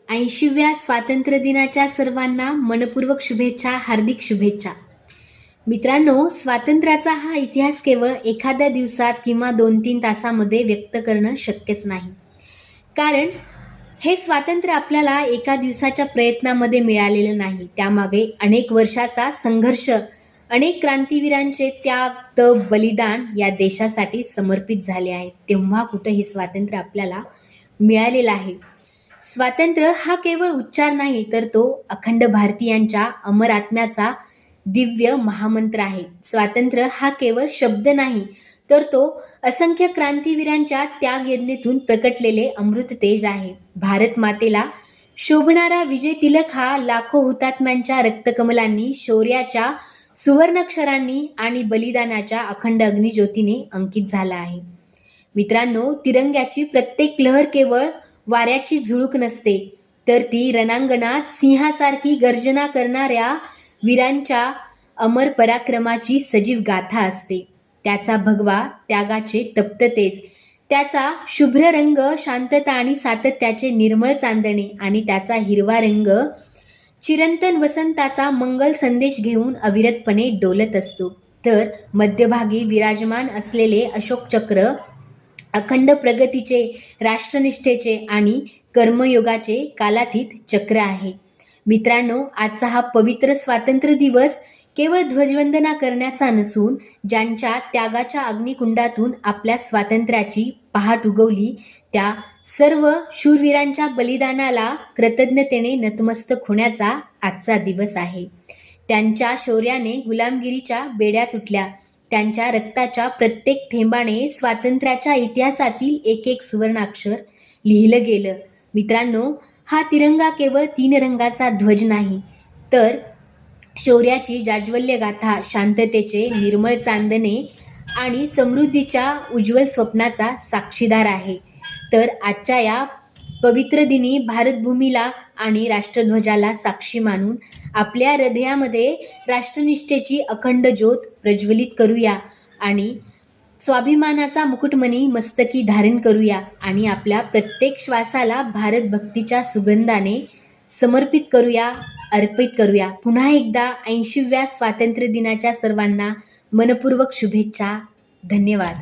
80व्या स्वातंत्र्य दिनाच्या सर्वांना मनपूर्वक शुभेच्छा, हार्दिक शुभेच्छा. मित्रांनो, स्वातंत्र्याचा हा इतिहास केवळ एखाद्या दिवसात किंवा 2-3 तासामध्ये व्यक्त करणं शक्यच नाही. कारण हे स्वातंत्र्य आपल्याला एका दिवसाच्या प्रयत्नामध्ये मिळालेलं नाही. त्यामागे अनेक वर्षाचा संघर्ष, अनेक क्रांतिवीरांचे त्याग, तप, बलिदान या देशासाठी समर्पित झाले आहेत. तेव्हा कुठं हे स्वातंत्र्य आपल्याला मिळालेलं आहे. स्वातंत्र्य हा केवळ उच्चार नाही, तर तो अखंड भारतीयांच्या अमर आत्म्याचा दिव्य महामंत्र आहे. स्वातंत्र्य हा केवळ शब्द नाही, तर तो असंख्य क्रांतिवीरांच्या त्याग यज्ञेतून प्रकटलेले अमृत तेज आहे. भारत मातेला शोभणारा विजय तिलक हा लाखो हुतात्म्यांच्या रक्तकमलांनी, शौर्याच्या सुवर्णाक्षरांनी आणि बलिदानाच्या अखंड अग्निज्योतीने अंकित झाला आहे. मित्रांनो, तिरंग्याची प्रत्येक लहर केवळ वाऱ्याची झुळूक नसते, तर ती रणांगणात सिंहासारखी गर्जना करणाऱ्या वीरांच्या अमर पराक्रमाची सजीव गाथा असते. त्याचा भगवा त्यागाचे तप्त तेज, त्याचा शुभ्र रंग शांतता आणि सातत्याचे निर्मळ चांदणे आणि त्याचा हिरवा रंग चिरंतन वसंताचा मंगल संदेश घेऊन अविरतपणे डोलत असतो. तर मध्यभागी विराजमान असलेले अशोक चक्र अखंड प्रगतीचे, राष्ट्रनिष्ठेचे आणि कर्मयोगाचे कालातीत चक्र आहे. मित्रांनो, आजचा हा पवित्र स्वातंत्र्य दिवस केवळ ध्वजवंदना करण्याचा नसून ज्यांच्या त्यागाच्या अग्निकुंडातून आपल्या स्वातंत्र्याची पहाट उगवली त्या सर्व शूरवीरांच्या बलिदानाला कृतज्ञतेने नतमस्तक होण्याचा आजचा दिवस आहे. त्यांच्या शौर्याने गुलामगिरीच्या बेड्या तुटल्या. त्यांच्या रक्ताच्या प्रत्येक थेंबाने स्वातंत्र्याच्या इतिहासातील एक एक सुवर्णाक्षर लिहिलं गेलं. मित्रांनो, हा तिरंगा केवळ 3 रंगाचा ध्वज नाही, तर शौर्याची जाज्वल्य गाथा, शांततेचे निर्मळ चांदणे आणि समृद्धीच्या उज्ज्वल स्वप्नाचा साक्षीदार आहे. तर आजच्या या पवित्र दिनी भारतभूमीला आणि राष्ट्रध्वजाला साक्षी मानून आपल्या हृदयामध्ये राष्ट्रनिष्ठेची अखंड ज्योत प्रज्वलित करूया आणि स्वाभिमानाचा मुकुटमणी मस्तकी धारण करूया आणि आपल्या प्रत्येक श्वासाला भारत भक्तीच्या सुगंधाने समर्पित करूया, अर्पित करूया. पुन्हा एकदा 80व्या स्वातंत्र्य दिनाच्या सर्वांना मनपूर्वक शुभेच्छा. धन्यवाद.